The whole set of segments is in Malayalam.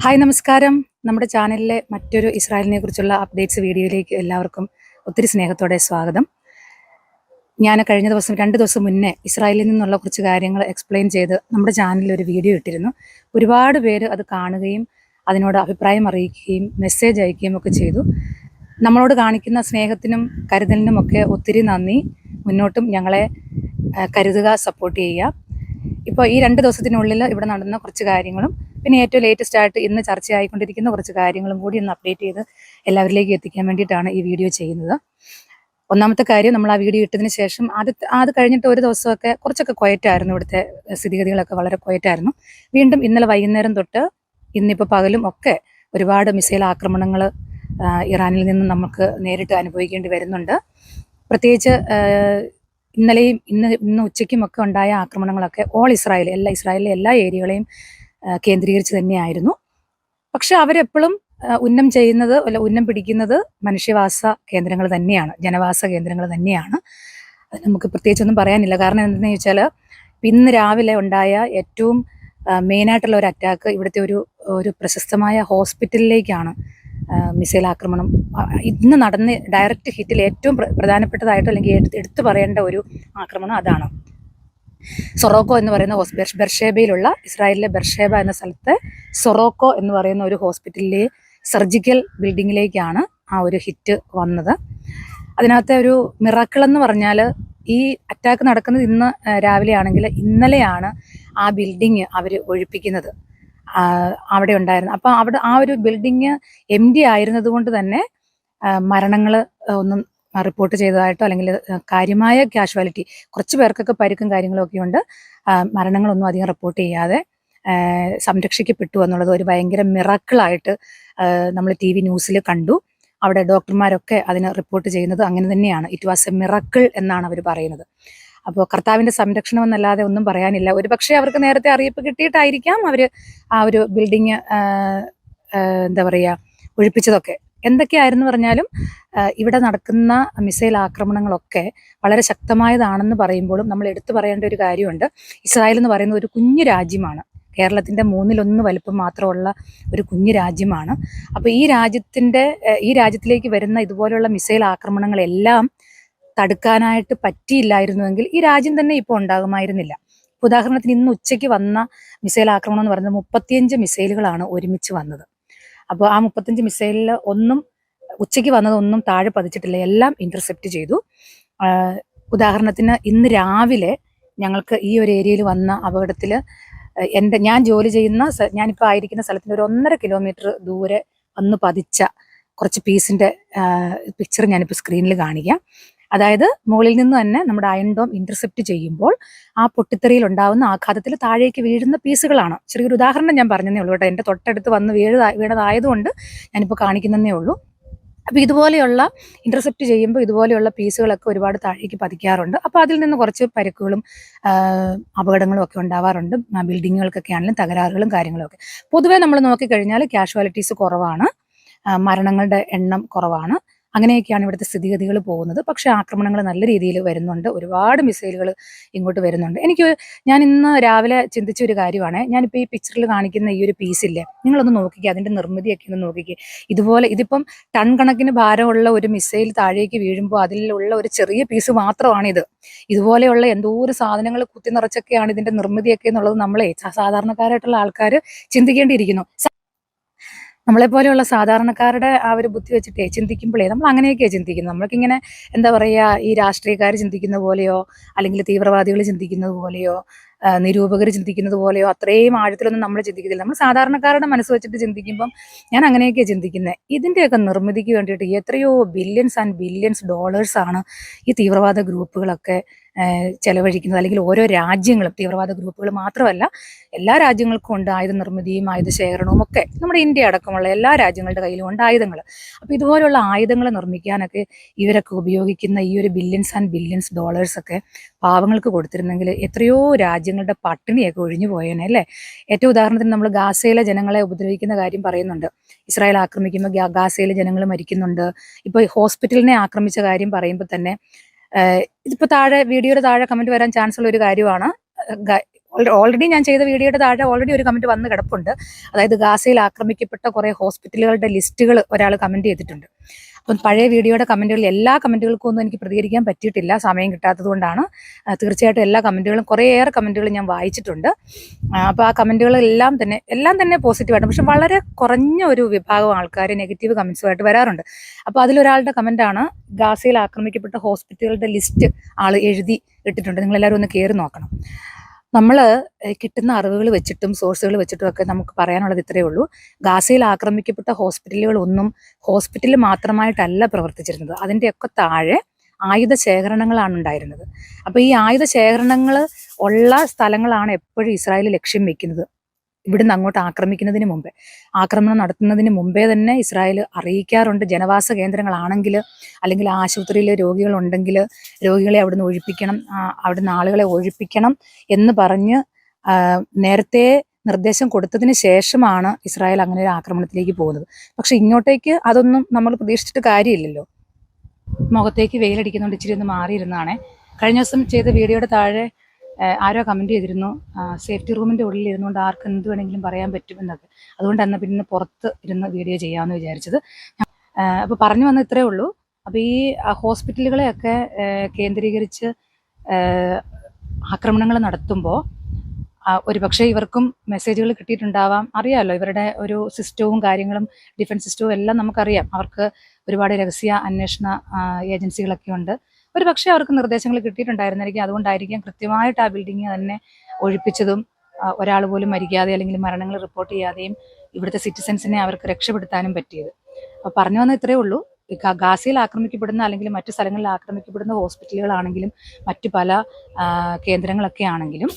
ഹായ് നമസ്കാരം. നമ്മുടെ ചാനലിലെ മറ്റൊരു ഇസ്രായേലിനെ കുറിച്ചുള്ള അപ്ഡേറ്റ്സ് വീഡിയോയിലേക്ക് എല്ലാവർക്കും ഒത്തിരി സ്നേഹത്തോടെ സ്വാഗതം. ഞാൻ കഴിഞ്ഞ ദിവസം 2 ദിവസം മുന്നേ ഇസ്രായേലിൽ നിന്നുള്ള കുറച്ച് കാര്യങ്ങൾ എക്സ്പ്ലെയിൻ ചെയ്ത് നമ്മുടെ ചാനലിൽ ഒരു വീഡിയോ ഇട്ടിരുന്നു. ഒരുപാട് പേര് അത് കാണുകയും അതിനോട് അഭിപ്രായം അറിയിക്കുകയും മെസ്സേജ് അയക്കുകയും ഒക്കെ ചെയ്തു. നമ്മളോട് കാണിക്കുന്ന സ്നേഹത്തിനും കരുതലിനും ഒക്കെ ഒത്തിരി നന്ദി. മുന്നോട്ടും ഞങ്ങളെ കരുതുക, സപ്പോർട്ട് ചെയ്യുക. ഇപ്പോൾ ഈ 2 ദിവസത്തിനുള്ളിൽ ഇവിടെ നടന്ന കുറച്ച് കാര്യങ്ങളും പിന്നെ ഏറ്റവും ലേറ്റസ്റ്റ് ആയിട്ട് ഇന്ന് ചർച്ചയായിക്കൊണ്ടിരിക്കുന്ന കുറച്ച് കാര്യങ്ങളും കൂടി ഒന്ന് അപ്ഡേറ്റ് ചെയ്ത് എല്ലാവരിലേക്കും എത്തിക്കാൻ വേണ്ടിയിട്ടാണ് ഈ വീഡിയോ ചെയ്യുന്നത്. ഒന്നാമത്തെ കാര്യം, നമ്മൾ ആ വീഡിയോ ഇട്ടതിന് ശേഷം അത് കഴിഞ്ഞിട്ട് ഒരു ദിവസമൊക്കെ കുറച്ചൊക്കെ ക്വയറ്റായിരുന്നു. ഇവിടുത്തെ സ്ഥിതിഗതികളൊക്കെ വളരെ ക്വയറ്റായിരുന്നു. വീണ്ടും ഇന്നലെ വൈകുന്നേരം തൊട്ട് ഇന്നിപ്പോൾ പകലും ഒക്കെ ഒരുപാട് മിസൈൽ ആക്രമണങ്ങൾ ഇറാനിൽ നിന്ന് നമുക്ക് നേരിട്ട് അനുഭവിക്കേണ്ടി വരുന്നുണ്ട്. പ്രത്യേകിച്ച് ഇന്നലെയും ഇന്ന് ഉച്ചയ്ക്കും ഒക്കെ ഉണ്ടായ ആക്രമണങ്ങളൊക്കെ ഇസ്രായേലിലെ എല്ലാ ഏരിയകളെയും കേന്ദ്രീകരിച്ച് തന്നെയായിരുന്നു. പക്ഷെ അവരെപ്പോഴും ഉന്നം പിടിക്കുന്നത് മനുഷ്യവാസ കേന്ദ്രങ്ങൾ തന്നെയാണ്, ജനവാസ കേന്ദ്രങ്ങൾ തന്നെയാണ്. നമുക്ക് പ്രത്യേകിച്ചൊന്നും പറയാനില്ല. കാരണം എന്താണെന്ന് ചോദിച്ചാൽ, ഇന്ന് രാവിലെ ഉണ്ടായ ഏറ്റവും മെയിനായിട്ടുള്ള ഒരു അറ്റാക്ക് ഇവിടുത്തെ ഒരു പ്രശസ്തമായ ഹോസ്പിറ്റലിലേക്കാണ് മിസൈൽ ആക്രമണം. ഇന്ന് നടന്ന ഡയറക്റ്റ് ഹിറ്റിൽ ഏറ്റവും പ്രധാനപ്പെട്ടതായിട്ട് അല്ലെങ്കിൽ എടുത്തു പറയേണ്ട ഒരു ആക്രമണം അതാണ്. സൊറോക്കോ എന്ന് പറയുന്ന ബെർഷേബയിലുള്ള ഇസ്രായേലിലെ ബെർഷേബ എന്ന സ്ഥലത്തെ സൊറോക്കോ എന്ന് പറയുന്ന ഒരു ഹോസ്പിറ്റലിലെ സർജിക്കൽ ബിൽഡിങ്ങിലേക്കാണ് ആ ഒരു ഹിറ്റ് വന്നത്. അതിനകത്തെ ഒരു മിറാക്കിൾ എന്ന് പറഞ്ഞാൽ, ഈ അറ്റാക്ക് നടക്കുന്നത് ഇന്ന് രാവിലെ ആണെങ്കിൽ ഇന്നലെയാണ് ആ ബിൽഡിങ് അവർ ഒഴിപ്പിക്കുന്നത് അവിടെ ഉണ്ടായിരുന്നു. അപ്പം അവിടെ ആ ഒരു ബിൽഡിങ് എംപ്റ്റി ആയിരുന്നത് കൊണ്ട് തന്നെ മരണങ്ങൾ ഒന്നും റിപ്പോർട്ട് ചെയ്തതായിട്ടോ അല്ലെങ്കിൽ കാര്യമായ കാഷ്വാലിറ്റി, കുറച്ച് പേർക്കൊക്കെ പരിക്കും കാര്യങ്ങളൊക്കെ ഉണ്ട്. മരണങ്ങളൊന്നും അധികം റിപ്പോർട്ട് ചെയ്യാതെ സംരക്ഷിക്കപ്പെട്ടു എന്നുള്ളത് ഒരു ഭയങ്കര മിറാക്കിളായിട്ട് നമ്മൾ TV ന്യൂസിൽ കണ്ടു. അവിടെ ഡോക്ടർമാരൊക്കെ അതിന് റിപ്പോർട്ട് ചെയ്യുന്നത് അങ്ങനെ തന്നെയാണ്. ഇറ്റ് വാസ് എ മിറാക്കിൾ എന്നാണ് അവർ പറയുന്നത്. അപ്പോൾ കർത്താവിൻ്റെ സംരക്ഷണം എന്നല്ലാതെ ഒന്നും പറയാനില്ല. ഒരുപക്ഷെ അവർക്ക് നേരത്തെ അറിയിപ്പ് കിട്ടിയിട്ടായിരിക്കാം അവർ ആ ഒരു ബിൽഡിങ് എന്താ പറയുക ഒഴിപ്പിച്ചതൊക്കെ. എന്തൊക്കെയായിരുന്നു പറഞ്ഞാലും ഇവിടെ നടക്കുന്ന മിസൈൽ ആക്രമണങ്ങളൊക്കെ വളരെ ശക്തമായതാണെന്ന് പറയുമ്പോഴും നമ്മൾ എടുത്തു പറയേണ്ട ഒരു കാര്യമുണ്ട്. ഇസ്രായേൽ എന്ന് പറയുന്ന ഒരു കുഞ്ഞു രാജ്യമാണ്. കേരളത്തിൻ്റെ 1/3 വലിപ്പം മാത്രമുള്ള ഒരു കുഞ്ഞു രാജ്യമാണ്. അപ്പോൾ ഈ രാജ്യത്തിലേക്ക് വരുന്ന ഇതുപോലുള്ള മിസൈൽ ആക്രമണങ്ങളെല്ലാം തടുക്കാനായിട്ട് പറ്റിയില്ലായിരുന്നുവെങ്കിൽ ഈ രാജ്യം തന്നെ ഇപ്പോൾ ഉണ്ടാകുമായിരുന്നില്ല. ഉദാഹരണത്തിന് ഇന്ന് ഉച്ചയ്ക്ക് വന്ന മിസൈൽ ആക്രമണം എന്ന് പറയുന്നത് 35 മിസൈലുകളാണ് ഒരുമിച്ച് വന്നത്. അപ്പോൾ ആ 35 മിസൈലിൽ ഉച്ചയ്ക്ക് വന്നതൊന്നും താഴെ പതിച്ചിട്ടില്ല, എല്ലാം ഇന്റർസെപ്റ്റ് ചെയ്തു. ഉദാഹരണത്തിന് ഇന്ന് രാവിലെ ഞങ്ങൾക്ക് ഈ ഒരു ഏരിയയിൽ വന്ന അപകടത്തിൽ ഞാൻ ജോലി ചെയ്യുന്ന ഞാനിപ്പോൾ ആയിരിക്കുന്ന സ്ഥലത്തിന് ഒരു 1.5 കിലോമീറ്റർ ദൂരെ വന്ന് പതിച്ച കുറച്ച് പീസിന്റെ പിക്ചർ ഞാനിപ്പോൾ സ്ക്രീനിൽ കാണിക്കാം. അതായത് മുകളിൽ നിന്ന് തന്നെ നമ്മുടെ അയൺ ഡോം ഇന്റർസെപ്റ്റ് ചെയ്യുമ്പോൾ ആ പൊട്ടിത്തെറിയിൽ ഉണ്ടാവുന്ന ആഘാതത്തിൽ താഴേക്ക് വീഴുന്ന പീസുകളാണ്. ചെറിയൊരു ഉദാഹരണം ഞാൻ പറഞ്ഞതേ ഉള്ളൂ കേട്ടോ. എൻ്റെ തൊട്ടടുത്ത് വന്ന് വീണതായതുകൊണ്ട് ഞാനിപ്പോൾ കാണിക്കുന്നതേ ഉള്ളൂ. അപ്പോൾ ഇതുപോലെയുള്ള ഇന്റർസെപ്റ്റ് ചെയ്യുമ്പോൾ ഇതുപോലെയുള്ള പീസുകളൊക്കെ ഒരുപാട് താഴേക്ക് പതിക്കാറുണ്ട്. അപ്പോൾ അതിൽ നിന്ന് കുറച്ച് പരിക്കുകളും അപകടങ്ങളും ഒക്കെ ഉണ്ടാവാറുണ്ട്. ബിൽഡിങ്ങുകൾക്കൊക്കെ ആണെങ്കിലും തകരാറുകളും കാര്യങ്ങളും ഒക്കെ. പൊതുവെ നമ്മൾ നോക്കിക്കഴിഞ്ഞാൽ കാഷ്വാലിറ്റീസ് കുറവാണ്, മരണങ്ങളുടെ എണ്ണം കുറവാണ്. അങ്ങനെയൊക്കെയാണ് ഇവിടുത്തെ സ്ഥിതിഗതികൾ പോകുന്നത്. പക്ഷേ ആക്രമണങ്ങൾ നല്ല രീതിയിൽ വരുന്നുണ്ട്. ഒരുപാട് മിസൈലുകൾ ഇങ്ങോട്ട് വരുന്നുണ്ട്. ഞാൻ ഇന്ന് രാവിലെ ചിന്തിച്ച ഒരു കാര്യമാണ്, ഞാനിപ്പോൾ ഈ പിക്ചറിൽ കാണിക്കുന്ന ഈ ഒരു പീസില്ലേ, നിങ്ങളൊന്ന് നോക്കിക്കുക, അതിൻ്റെ നിർമ്മിതിയൊക്കെ ഒന്ന് നോക്കിക്കുക. ഇതിപ്പം ടൺ കണക്കിന് ഭാരമുള്ള ഒരു മിസൈൽ താഴേക്ക് വീഴുമ്പോൾ അതിലുള്ള ഒരു ചെറിയ പീസ് മാത്രമാണിത്. ഇതുപോലെയുള്ള എന്തോരം സാധനങ്ങൾ കുത്തി നിറച്ചൊക്കെയാണ് ഇതിൻ്റെ നിർമ്മിതിയൊക്കെ എന്നുള്ളത് നമ്മളെ സാധാരണക്കാരായിട്ടുള്ള ആൾക്കാർ ചിന്തിക്കേണ്ടിയിരിക്കുന്നു. നമ്മളെപ്പോലെയുള്ള സാധാരണക്കാരുടെ ആ ഒരു ബുദ്ധി വെച്ചിട്ടേ ചിന്തിക്കുമ്പോഴേ നമ്മൾ അങ്ങനെയൊക്കെയാണ് ചിന്തിക്കുന്നത്. നമ്മൾക്കിങ്ങനെ എന്താ പറയുക, ഈ രാഷ്ട്രീയക്കാർ ചിന്തിക്കുന്ന പോലെയോ അല്ലെങ്കിൽ തീവ്രവാദികൾ ചിന്തിക്കുന്നത് പോലെയോ നിരൂപകർ ചിന്തിക്കുന്നത് പോലെയോ അത്രയും ആഴത്തിലൊന്നും നമ്മൾ ചിന്തിക്കുന്നില്ല. നമ്മൾ സാധാരണക്കാരുടെ മനസ്സ് വെച്ചിട്ട് ചിന്തിക്കുമ്പം ഞാൻ അങ്ങനെയൊക്കെയാണ് ചിന്തിക്കുന്നത്. ഇതിൻ്റെയൊക്കെ നിർമ്മിതിക്ക് വേണ്ടിയിട്ട് എത്രയോ ബില്യൺസ് ആൻഡ് ബില്യൺസ് ഡോളേഴ്സാണ് ഈ തീവ്രവാദ ഗ്രൂപ്പുകളൊക്കെ ചെലവഴിക്കുന്നത്. അല്ലെങ്കിൽ ഓരോ രാജ്യങ്ങളും, തീവ്രവാദ ഗ്രൂപ്പുകൾ മാത്രമല്ല എല്ലാ രാജ്യങ്ങൾക്കും ഉണ്ട് ആയുധ നിർമ്മിതിയും ആയുധ ശേഖരണവും ഒക്കെ. നമ്മുടെ ഇന്ത്യ അടക്കമുള്ള എല്ലാ രാജ്യങ്ങളുടെ കയ്യിലും ഉണ്ട് ആയുധങ്ങൾ. അപ്പോൾ ഇതുപോലുള്ള ആയുധങ്ങൾ നിർമ്മിക്കാനൊക്കെ ഇവരൊക്കെ ഉപയോഗിക്കുന്ന ഈ ഒരു ബില്യൺസ് ആൻഡ് ബില്യൺസ് ഡോളേഴ്സൊക്കെ പാവങ്ങൾക്ക് കൊടുത്തിരുന്നെങ്കിൽ എത്രയോ രാജ്യങ്ങളുടെ പട്ടിണിയൊക്കെ ഒഴിഞ്ഞു പോയേനെ അല്ലേ. ഏറ്റവും ഉദാഹരണത്തിന് നമ്മൾ ഗാസയിലെ ജനങ്ങളെ ഉപദ്രവിക്കുന്ന കാര്യം പറയുന്നുണ്ട്. ഇസ്രായേൽ ആക്രമിക്കുമ്പോൾ ഗാസയിലെ ജനങ്ങൾ മരിക്കുന്നുണ്ട്. ഇപ്പോൾ ഹോസ്പിറ്റലിനെ ആക്രമിച്ച കാര്യം പറയുമ്പോൾ തന്നെ ഇതിപ്പോൾ വീഡിയോയുടെ താഴെ കമന്റ് വരാൻ ചാൻസ് ഉള്ള ഒരു കാര്യമാണ്. ഓൾറെഡി ഞാൻ ചെയ്ത വീഡിയോയുടെ താഴെ ഓൾറെഡി ഒരു കമന്റ് വന്ന് കിടപ്പുണ്ട്. അതായത് ഗാസയിൽ ആക്രമിക്കപ്പെട്ട കുറേ ഹോസ്പിറ്റലുകളുടെ ലിസ്റ്റുകൾ ഒരാൾ കമന്റ് ചെയ്തിട്ടുണ്ട്. അപ്പം പഴയ വീഡിയോയുടെ കമന്റുകളിൽ എല്ലാ കമന്റുകൾക്കും ഒന്നും എനിക്ക് പ്രതികരിക്കാൻ പറ്റിയിട്ടില്ല, സമയം കിട്ടാത്തത് കൊണ്ടാണ്. തീർച്ചയായിട്ടും എല്ലാ കമന്റുകളും കുറേയേറെ കമന്റുകൾ ഞാൻ വായിച്ചിട്ടുണ്ട്. അപ്പോൾ ആ കമന്റുകളെല്ലാം തന്നെ പോസിറ്റീവായിട്ട്, പക്ഷെ വളരെ കുറഞ്ഞ ഒരു വിഭാഗം ആൾക്കാർ നെഗറ്റീവ് കമന്റ്സുമായിട്ട് വരാറുണ്ട്. അപ്പോൾ അതിലൊരാളുടെ കമന്റാണ്, ഗാസയിൽ ആക്രമിക്കപ്പെട്ട ഹോസ്പിറ്റലുകളുടെ ലിസ്റ്റ് ആൾ എഴുതി ഇട്ടിട്ടുണ്ട്, നിങ്ങളെല്ലാവരും ഒന്ന് കയറി നോക്കണം. നമ്മൾ കിട്ടുന്ന അറിവുകൾ വെച്ചിട്ടും സോഴ്സുകൾ വെച്ചിട്ടും ഒക്കെ നമുക്ക് പറയാനുള്ളത് ഇത്രയേ ഉള്ളൂ. ഗാസയിൽ ആക്രമിക്കപ്പെട്ട ഹോസ്പിറ്റലുകളൊന്നും ഹോസ്പിറ്റലിൽ മാത്രമായിട്ടല്ല പ്രവർത്തിച്ചിരുന്നത്. അതിൻ്റെയൊക്കെ താഴെ ആയുധ ശേഖരണങ്ങളാണ് ഉണ്ടായിരുന്നത്. അപ്പോൾ ഈ ആയുധ ശേഖരണങ്ങൾ ഉള്ള സ്ഥലങ്ങളാണ് എപ്പോഴും ഇസ്രായേൽ ലക്ഷ്യം വെക്കുന്നത്. ഇവിടുന്ന് അങ്ങോട്ട് ആക്രമണം നടത്തുന്നതിന് മുമ്പേ തന്നെ ഇസ്രായേൽ അറിയിക്കാറുണ്ട്. ജനവാസ കേന്ദ്രങ്ങളാണെങ്കിൽ, അല്ലെങ്കിൽ ആശുപത്രിയിൽ രോഗികളുണ്ടെങ്കിൽ രോഗികളെ അവിടുന്ന് ഒഴിപ്പിക്കണം, അവിടുന്ന് ആളുകളെ ഒഴിപ്പിക്കണം എന്ന് പറഞ്ഞ് നേരത്തെ നിർദ്ദേശം കൊടുത്തതിന് ശേഷമാണ് ഇസ്രായേൽ അങ്ങനെ ഒരു ആക്രമണത്തിലേക്ക് പോകുന്നത്. പക്ഷെ ഇങ്ങോട്ടേക്ക് അതൊന്നും നമ്മൾ പ്രതീക്ഷിച്ചിട്ട് കാര്യമില്ലല്ലോ. മുഖത്തേക്ക് വെയിലടിക്കുന്നുണ്ട്, ഇച്ചിരി ഒന്ന് മാറിയിരുന്നാണേ. കഴിഞ്ഞ ദിവസം ചെയ്ത വീഡിയോയുടെ താഴെ ആരോ കമൻറ്റ് ചെയ്തിരുന്നു, സേഫ്റ്റി റൂമിൻ്റെ ഉള്ളിൽ ഇരുന്നുകൊണ്ട് ആർക്ക് എന്ത് വേണമെങ്കിലും പറയാൻ പറ്റുമെന്നൊക്കെ. അതുകൊണ്ടാണ് പിന്നെ പുറത്ത് ഇരുന്ന് വീഡിയോ ചെയ്യാമെന്ന് വിചാരിച്ചത്. അപ്പോൾ പറഞ്ഞു വന്ന ഇത്രയേ ഉള്ളൂ. അപ്പോൾ ഈ ഹോസ്പിറ്റലുകളെയൊക്കെ കേന്ദ്രീകരിച്ച് ആക്രമണങ്ങൾ നടത്തുമ്പോൾ ഒരു പക്ഷേ ഇവർക്കും മെസ്സേജുകൾ കിട്ടിയിട്ടുണ്ടാവാം. അറിയാമല്ലോ, ഇവരുടെ ഒരു സിസ്റ്റവും കാര്യങ്ങളും, ഡിഫൻസ് സിസ്റ്റവും എല്ലാം നമുക്കറിയാം. അവർക്ക് ഒരുപാട് രഹസ്യ അന്വേഷണ ഏജൻസികളൊക്കെ ഉണ്ട്. ഒരു പക്ഷേ അവർക്ക് നിർദ്ദേശങ്ങൾ കിട്ടിയിട്ടുണ്ടായിരുന്നിരിക്കും. അതുകൊണ്ടായിരിക്കും കൃത്യമായിട്ട് ആ ബിൽഡിങ് തന്നെ ഒഴിപ്പിച്ചതും ഒരാൾ പോലും മരിക്കാതെ അല്ലെങ്കിൽ മരണങ്ങൾ റിപ്പോർട്ട് ചെയ്യാതെയും ഇവിടുത്തെ സിറ്റിസൻസിനെ അവർക്ക് രക്ഷപ്പെടുത്താനും പറ്റിയത്. അപ്പോൾ പറഞ്ഞു വന്ന ഇത്രയേ ഉള്ളൂ. ഗാസയിൽ ആക്രമിക്കപ്പെടുന്ന അല്ലെങ്കിൽ മറ്റു സ്ഥലങ്ങളിൽ ആക്രമിക്കപ്പെടുന്ന ഹോസ്പിറ്റലുകളാണെങ്കിലും മറ്റു പല കേന്ദ്രങ്ങളൊക്കെ ആണെങ്കിലും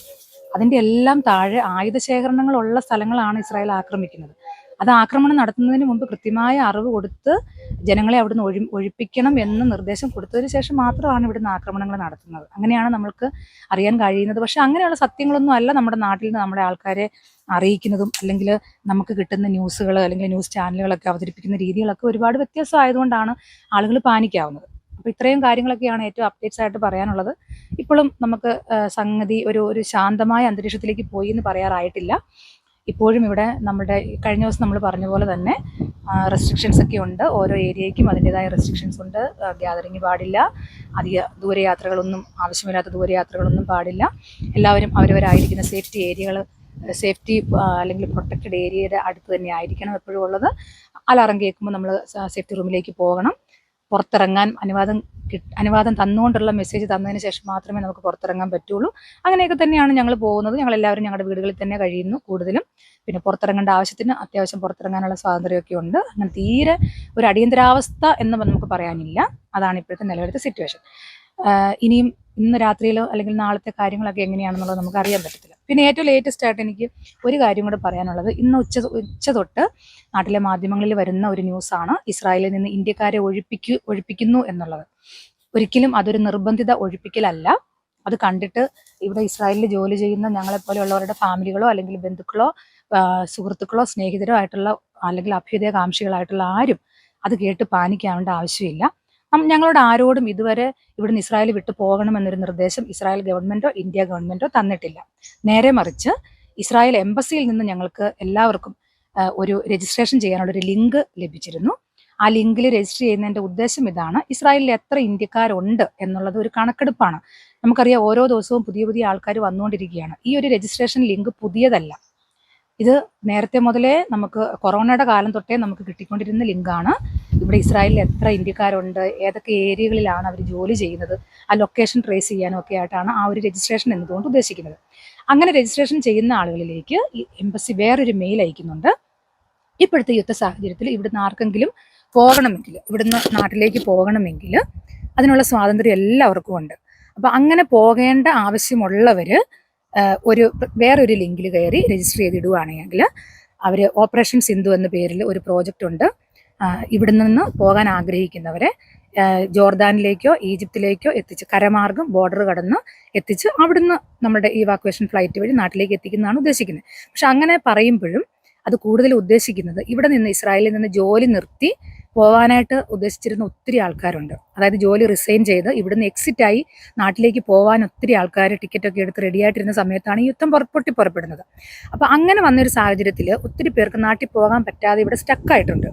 അതിൻ്റെ എല്ലാം താഴെ ആയുധ ശേഖരണങ്ങളുള്ള സ്ഥലങ്ങളാണ് ഇസ്രായേൽ ആക്രമിക്കുന്നത്. അത് ആക്രമണം നടത്തുന്നതിന് മുമ്പ് കൃത്യമായ അറിവ് കൊടുത്ത് ജനങ്ങളെ അവിടുന്ന് ഒഴിപ്പിക്കണം എന്ന് നിർദ്ദേശം കൊടുത്തതിന് ശേഷം മാത്രമാണ് ഇവിടുന്ന് ആക്രമണങ്ങൾ നടത്തുന്നത്. അങ്ങനെയാണ് നമ്മൾക്ക് അറിയാൻ കഴിയുന്നത്. പക്ഷെ അങ്ങനെയുള്ള സത്യങ്ങളൊന്നും അല്ല നമ്മുടെ നാട്ടിൽ നിന്ന് നമ്മുടെ ആൾക്കാരെ അറിയിക്കുന്നതും, അല്ലെങ്കിൽ നമുക്ക് കിട്ടുന്ന ന്യൂസുകൾ അല്ലെങ്കിൽ ന്യൂസ് ചാനലുകളൊക്കെ അവതരിപ്പിക്കുന്ന രീതികളൊക്കെ ഒരുപാട് വ്യത്യാസമായതുകൊണ്ടാണ് ആളുകൾ പാനിക്കാവുന്നത്. അപ്പോൾ ഇത്രയും കാര്യങ്ങളൊക്കെയാണ് ഏറ്റവും അപ്ഡേറ്റ്സ് ആയിട്ട് പറയാനുള്ളത്. ഇപ്പോഴും നമുക്ക് സംഗതി ഒരു ശാന്തമായ അന്തരീക്ഷത്തിലേക്ക് പോയി എന്ന് പറയാറായിട്ടില്ല. ഇപ്പോഴും ഇവിടെ നമ്മുടെ കഴിഞ്ഞ ദിവസം നമ്മൾ പറഞ്ഞ പോലെ തന്നെ റെസ്ട്രിക്ഷൻസ് ഒക്കെ ഉണ്ട്. ഓരോ ഏരിയയ്ക്കും അതിൻ്റെതായ റെസ്ട്രിക്ഷൻസ് ഉണ്ട്. ഗ്യാതറിങ് പാടില്ല, അധിക ദൂരയാത്രകളൊന്നും, ആവശ്യമില്ലാത്ത ദൂരയാത്രകളൊന്നും പാടില്ല. എല്ലാവരും അവരവരായിരിക്കുന്ന സേഫ്റ്റി അല്ലെങ്കിൽ പ്രൊട്ടക്റ്റഡ് ഏരിയയുടെ അടുത്ത് തന്നെ ആയിരിക്കണം എപ്പോഴും ഉള്ളത്. അലാറം കേൾക്കുമ്പോൾ നമ്മൾ സേഫ്റ്റി റൂമിലേക്ക് പോകണം. പുറത്തിറങ്ങാൻ അനുവാദം തന്നുകൊണ്ടുള്ള മെസ്സേജ് തന്നതിന് ശേഷം മാത്രമേ നമുക്ക് പുറത്തിറങ്ങാൻ പറ്റുള്ളൂ. അങ്ങനെയൊക്കെ തന്നെയാണ് ഞങ്ങൾ പോകുന്നത്. ഞങ്ങളെല്ലാവരും ഞങ്ങളുടെ വീടുകളിൽ തന്നെ കഴിയുന്നു കൂടുതലും. പിന്നെ പുറത്തിറങ്ങേണ്ട ആവശ്യത്തിന് അത്യാവശ്യം പുറത്തിറങ്ങാനുള്ള സ്വാതന്ത്ര്യമൊക്കെ ഉണ്ട്. അങ്ങനെ തീരെ ഒരു അടിയന്തരാവസ്ഥ എന്ന് നമുക്ക് പറയാനില്ല. അതാണ് ഇപ്പോഴത്തെ നിലവിലത്തെ സിറ്റുവേഷൻ. ഇനിയും ഇന്ന് രാത്രിയിലോ അല്ലെങ്കിൽ നാളത്തെ കാര്യങ്ങളൊക്കെ എങ്ങനെയാണെന്നുള്ളത് നമുക്ക് അറിയാൻ പറ്റത്തില്ല. പിന്നെ ഏറ്റവും ലേറ്റസ്റ്റ് ആയിട്ട് എനിക്ക് ഒരു കാര്യം കൂടെ പറയാനുള്ളത്, ഇന്ന് ഉച്ച തൊട്ട് നാട്ടിലെ മാധ്യമങ്ങളിൽ വരുന്ന ഒരു ന്യൂസാണ് ഇസ്രായേലിൽ നിന്ന് ഇന്ത്യക്കാരെ ഒഴിപ്പിക്കുന്നു എന്നുള്ളത്. ഒരിക്കലും അതൊരു നിർബന്ധിത ഒഴിപ്പിക്കലല്ല. അത് കണ്ടിട്ട് ഇവിടെ ഇസ്രായേലിൽ ജോലി ചെയ്യുന്ന ഞങ്ങളെപ്പോലെയുള്ളവരുടെ ഫാമിലികളോ അല്ലെങ്കിൽ ബന്ധുക്കളോ സുഹൃത്തുക്കളോ സ്നേഹിതരോ ആയിട്ടുള്ള അല്ലെങ്കിൽ അഭ്യുദയകാംക്ഷികളായിട്ടുള്ള ആരും അത് കേട്ട് പാനിക്കാവേണ്ട ആവശ്യമില്ല. ഞങ്ങളോട് ആരോടും ഇതുവരെ ഇവിടുന്ന് ഇസ്രായേൽ വിട്ടു പോകണമെന്നൊരു നിർദ്ദേശം ഇസ്രായേൽ ഗവൺമെന്റോ ഇന്ത്യ ഗവൺമെന്റോ തന്നിട്ടില്ല. നേരെ മറിച്ച് ഇസ്രായേൽ എംബസിയിൽ നിന്ന് ഞങ്ങൾക്ക് എല്ലാവർക്കും ഒരു രജിസ്ട്രേഷൻ ചെയ്യാനുള്ള ഒരു ലിങ്ക് ലഭിച്ചിരുന്നു. ആ ലിങ്കിൽ രജിസ്റ്റർ ചെയ്യുന്നതിൻ്റെ ഉദ്ദേശം ഇതാണ്: ഇസ്രായേലിൽ എത്ര ഇന്ത്യക്കാരുണ്ട് എന്നുള്ളത് ഒരു കണക്കെടുപ്പാണ്. നമുക്കറിയാം, ഓരോ ദിവസവും പുതിയ പുതിയ ആൾക്കാർ വന്നുകൊണ്ടിരിക്കുകയാണ്. ഈ ഒരു രജിസ്ട്രേഷൻ ലിങ്ക് പുതിയതല്ല. ഇത് നേരത്തെ മുതലേ നമുക്ക് കൊറോണയുടെ കാലം തൊട്ടേ നമുക്ക് കിട്ടിക്കൊണ്ടിരുന്ന ലിങ്കാണ്. ഇവിടെ ഇസ്രായേലിൽ എത്ര ഇന്ത്യക്കാരുണ്ട്, ഏതൊക്കെ ഏരിയകളിലാണ് അവർ ജോലി ചെയ്യുന്നത്, ആ ലൊക്കേഷൻ ട്രേസ് ചെയ്യാനും ഒക്കെ ആയിട്ടാണ് ആ ഒരു രജിസ്ട്രേഷൻ എന്നതുകൊണ്ട് ഉദ്ദേശിക്കുന്നത്. അങ്ങനെ രജിസ്ട്രേഷൻ ചെയ്യുന്ന ആളുകളിലേക്ക് ഈ എംബസി വേറൊരു മെയിൽ അയക്കുന്നുണ്ട്. ഇപ്പോഴത്തെ യുദ്ധ സാഹചര്യത്തിൽ ഇവിടുന്ന് ആർക്കെങ്കിലും പോകണമെങ്കിൽ, ഇവിടുന്ന് നാട്ടിലേക്ക് പോകണമെങ്കിൽ അതിനുള്ള സ്വാതന്ത്ര്യം എല്ലാവർക്കും ഉണ്ട്. അപ്പോൾ അങ്ങനെ പോകേണ്ട ആവശ്യമുള്ളവർ വേറൊരു ലിങ്കിൽ കയറി രജിസ്റ്റർ ചെയ്തിടുകയാണെങ്കിൽ അവർ ഓപ്പറേഷൻ സിന്ധു എന്ന പേരിൽ ഒരു പ്രോജക്റ്റ് ഉണ്ട്. ഇവിടെ നിന്ന് പോകാൻ ആഗ്രഹിക്കുന്നവരെ ജോർദാനിലേക്കോ ഈജിപ്തിലേക്കോ എത്തിച്ച് കരമാർഗം ബോർഡർ കടന്ന് എത്തിച്ച് അവിടുന്ന് നമ്മുടെ ഇവാക്വേഷൻ ഫ്ലൈറ്റ് വഴി നാട്ടിലേക്ക് എത്തിക്കുന്നതാണ് ഉദ്ദേശിക്കുന്നത്. പക്ഷെ അങ്ങനെ പറയുമ്പോഴും അത് കൂടുതൽ ഉദ്ദേശിക്കുന്നത് ഇവിടെ നിന്ന് ഇസ്രായേലിൽ നിന്ന് ജോലി നിർത്തി പോകാനായിട്ട് ഉദ്ദേശിച്ചിരുന്ന ഒത്തിരി ആൾക്കാരുണ്ട്. അതായത് ജോലി റിസൈൻ ചെയ്ത് ഇവിടുന്ന് എക്സിറ്റായി നാട്ടിലേക്ക് പോകാൻ ഒത്തിരി ആൾക്കാർ ടിക്കറ്റൊക്കെ എടുത്ത് റെഡിയായിട്ടിരുന്ന സമയത്താണ് ഈ യുദ്ധം പുറപ്പെടുന്നത്. അപ്പോൾ അങ്ങനെ വന്നൊരു സാഹചര്യത്തിൽ ഒത്തിരി പേർക്ക് നാട്ടിൽ പോകാൻ പറ്റാതെ ഇവിടെ സ്റ്റക്കായിട്ടുണ്ട്.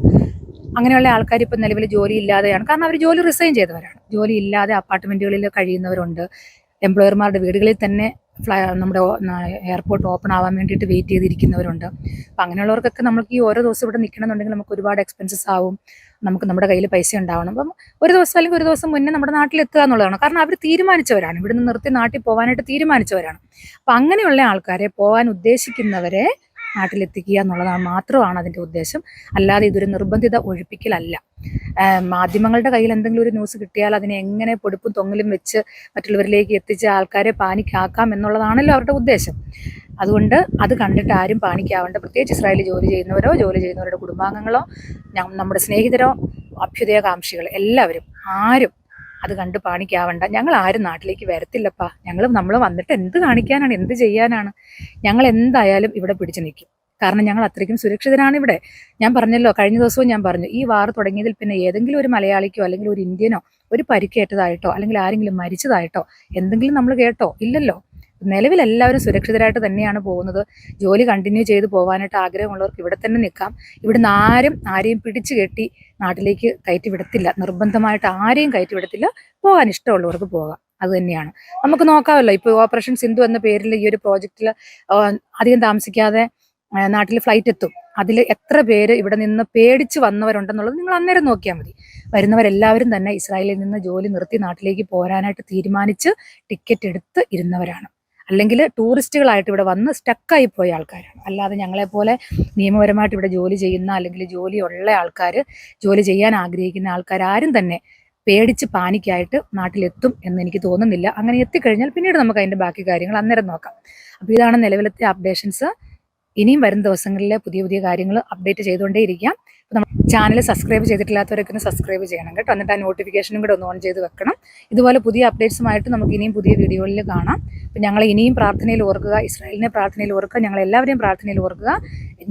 അങ്ങനെയുള്ള ആൾക്കാർ ഇപ്പം നിലവിൽ ജോലി ഇല്ലാതെയാണ്. കാരണം അവർ ജോലി റിസൈൻ ചെയ്തവരാണ്. ജോലി ഇല്ലാതെ അപ്പാർട്ട്മെൻറ്റുകളിൽ കഴിയുന്നവരുണ്ട്. എംപ്ലോയർമാരുടെ വീടുകളിൽ തന്നെ നമ്മുടെ എയർപോർട്ട് ഓപ്പൺ ആവാൻ വേണ്ടിയിട്ട് വെയിറ്റ് ചെയ്തിരിക്കുന്നവരുണ്ട്. അപ്പം അങ്ങനെയുള്ളവർക്കൊക്കെ നമുക്ക് ഈ ഓരോ ദിവസം ഇവിടെ നിൽക്കണമെന്നുണ്ടെങ്കിൽ നമുക്ക് ഒരുപാട് എക്സ്പെൻസസ് ആവും. നമുക്ക് നമ്മുടെ കയ്യിൽ പൈസ ഉണ്ടാവണം. അപ്പം ഒരു ദിവസം അല്ലെങ്കിൽ ഒരു ദിവസം മുന്നേ നമ്മുടെ നാട്ടിലെത്തുക എന്നുള്ളതാണ്. കാരണം അവർ തീരുമാനിച്ചവരാണ്, ഇവിടുന്ന് നിർത്തി നാട്ടിൽ പോകാനായിട്ട് തീരുമാനിച്ചവരാണ്. അപ്പം അങ്ങനെയുള്ള ആൾക്കാരെ, പോകാൻ ഉദ്ദേശിക്കുന്നവരെ നാട്ടിലെത്തിക്കുക എന്നുള്ളതാണ് മാത്രമാണ് അതിൻ്റെ ഉദ്ദേശം. അല്ലാതെ ഇതൊരു നിർബന്ധിത ഒഴിപ്പിക്കലല്ല. മാധ്യമങ്ങളുടെ കയ്യിൽ എന്തെങ്കിലും ഒരു ന്യൂസ് കിട്ടിയാൽ അതിനെ എങ്ങനെ പൊടുപ്പും തൊങ്ങലും വെച്ച് മറ്റുള്ളവരിലേക്ക് എത്തിച്ച് ആൾക്കാരെ പാനിക്കാക്കാം എന്നുള്ളതാണല്ലോ അവരുടെ ഉദ്ദേശം. അതുകൊണ്ട് അത് കണ്ടിട്ട് ആരും പാനിക്കാവേണ്ട. പ്രത്യേകിച്ച് ഇസ്രായേലിൽ ജോലി ചെയ്യുന്നവരോ ജോലി ചെയ്യുന്നവരുടെ കുടുംബാംഗങ്ങളോ നമ്മുടെ സ്നേഹിതരോ അഭ്യുദയകാംക്ഷികൾ എല്ലാവരും ആരും അത് കണ്ട് പാനിക്കാവണ്ട. ഞങ്ങൾ ആരും നാട്ടിലേക്ക് വരത്തില്ലപ്പാ. നമ്മൾ വന്നിട്ട് എന്ത് കാണിക്കാനാണ്, എന്ത് ചെയ്യാനാണ്? ഞങ്ങൾ എന്തായാലും ഇവിടെ പിടിച്ചു നിൽക്കും. കാരണം ഞങ്ങൾ അത്രയ്ക്കും സുരക്ഷിതരാണ് ഇവിടെ. ഞാൻ പറഞ്ഞല്ലോ, കഴിഞ്ഞ ദിവസവും ഞാൻ പറഞ്ഞു, ഈ വാർ തുടങ്ങിയതിൽ പിന്നെ ഏതെങ്കിലും ഒരു മലയാളിക്കോ അല്ലെങ്കിൽ ഒരു ഇന്ത്യനോ ഒരു പരിക്കേറ്റതായിട്ടോ അല്ലെങ്കിൽ ആരെങ്കിലും മരിച്ചതായിട്ടോ എന്തെങ്കിലും നമ്മൾ കേട്ടോ? ഇല്ലല്ലോ. നിലവിൽ എല്ലാവരും സുരക്ഷിതരായിട്ട് തന്നെയാണ് പോകുന്നത്. ജോലി കണ്ടിന്യൂ ചെയ്ത് പോകാനായിട്ട് ആഗ്രഹമുള്ളവർക്ക് ഇവിടെ തന്നെ നിൽക്കാം. ഇവിടുന്ന് ആരെയും പിടിച്ചു കെട്ടി നാട്ടിലേക്ക് കയറ്റി വിടത്തില്ല. നിർബന്ധമായിട്ട് ആരെയും കയറ്റി വിടത്തില്ല. പോകാൻ ഇഷ്ടമുള്ളവർക്ക് പോകാം. അത് തന്നെയാണ്. നമുക്ക് നോക്കാമല്ലോ, ഇപ്പോൾ ഓപ്പറേഷൻ സിന്ധു എന്ന പേരിൽ ഈ ഒരു പ്രോജക്റ്റിൽ അധികം താമസിക്കാതെ നാട്ടിൽ ഫ്ലൈറ്റ് എത്തും. അതിൽ എത്ര പേര് ഇവിടെ നിന്ന് പേടിച്ച് വന്നവരുണ്ടെന്നുള്ളത് നിങ്ങൾ അന്നേരം നോക്കിയാൽ മതി. വരുന്നവരെല്ലാവരും തന്നെ ഇസ്രായേലിൽ നിന്ന് ജോലി നിർത്തി നാട്ടിലേക്ക് പോരാനായിട്ട് തീരുമാനിച്ച് ടിക്കറ്റ് എടുത്ത് ഇരുന്നവരാണ്. അല്ലെങ്കിൽ ടൂറിസ്റ്റുകളായിട്ട് ഇവിടെ വന്ന് സ്റ്റക്കായി പോയ ആൾക്കാരാണ്. അല്ലാതെ ഞങ്ങളെപ്പോലെ നിയമപരമായിട്ട് ഇവിടെ ജോലി ചെയ്യുന്ന അല്ലെങ്കിൽ ജോലിയുള്ള ആൾക്കാർ, ജോലി ചെയ്യാൻ ആഗ്രഹിക്കുന്ന ആൾക്കാരും തന്നെ പേടിച്ച് പാനിക്കായിട്ട് നാട്ടിലെത്തും എന്ന് എനിക്ക് തോന്നുന്നില്ല. അങ്ങനെ എത്തിക്കഴിഞ്ഞാൽ പിന്നീട് നമുക്ക് അതിൻ്റെ ബാക്കി കാര്യങ്ങൾ അന്നേരം നോക്കാം. അപ്പോൾ ഇതാണ് നിലവിലത്തെ അപ്ഡേഷൻസ്. ഇനിയും വരും ദിവസങ്ങളിൽ പുതിയ പുതിയ കാര്യങ്ങൾ അപ്ഡേറ്റ് ചെയ്തുകൊണ്ടേയിരിക്കാം. അപ്പോൾ നമ്മൾ ചാനൽ സബ്സ്ക്രൈബ് ചെയ്തിട്ടില്ലാത്തവരൊക്കെ ഒന്ന് സബ്സ്ക്രൈബ് ചെയ്യണം കേട്ടോ. എന്നിട്ട് ആ നോട്ടിഫിക്കേഷനും കൂടെ ഒന്ന് ഓൺ ചെയ്ത് വെക്കണം. ഇതുപോലെ പുതിയ അപ്ഡേറ്റ്സുമായിട്ട് നമുക്ക് ഇനിയും പുതിയ വീഡിയോകളിൽ കാണാം. അപ്പോൾ ഞങ്ങൾ ഇനിയും പ്രാർത്ഥനയിൽ ഓർക്കുക, ഇസ്രായേലിനെ പ്രാർത്ഥനയിൽ ഓർക്കുക, ഞങ്ങളെല്ലാവരെയും പ്രാർത്ഥനയിൽ ഓർക്കുക.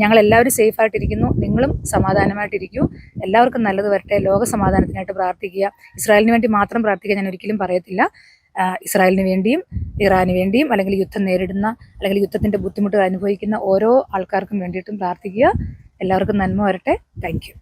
ഞങ്ങളെല്ലാവരും സേഫായിട്ടിരിക്കുന്നു. നിങ്ങളും സമാധാനമായിട്ടിരിക്കൂ. എല്ലാവർക്കും നല്ലത് വരട്ടെ. ലോക സമാധാനത്തിനായിട്ട് പ്രാർത്ഥിക്കുക. ഇസ്രായേലിന് വേണ്ടി മാത്രം പ്രാർത്ഥിക്കുക ഞാൻ ഒരിക്കലും പറയത്തില്ല. ഇസ്രായേലിന് വേണ്ടിയും ഇറാന് വേണ്ടിയും അല്ലെങ്കിൽ യുദ്ധം നേരിടുന്ന അല്ലെങ്കിൽ യുദ്ധത്തിൻ്റെ ബുദ്ധിമുട്ടുകൾ അനുഭവിക്കുന്ന ഓരോ ആൾക്കാർക്കും വേണ്ടിയിട്ടും പ്രാർത്ഥിക്കുക. എല്ലാവർക്കും നന്മ വരട്ടെ. Thank you.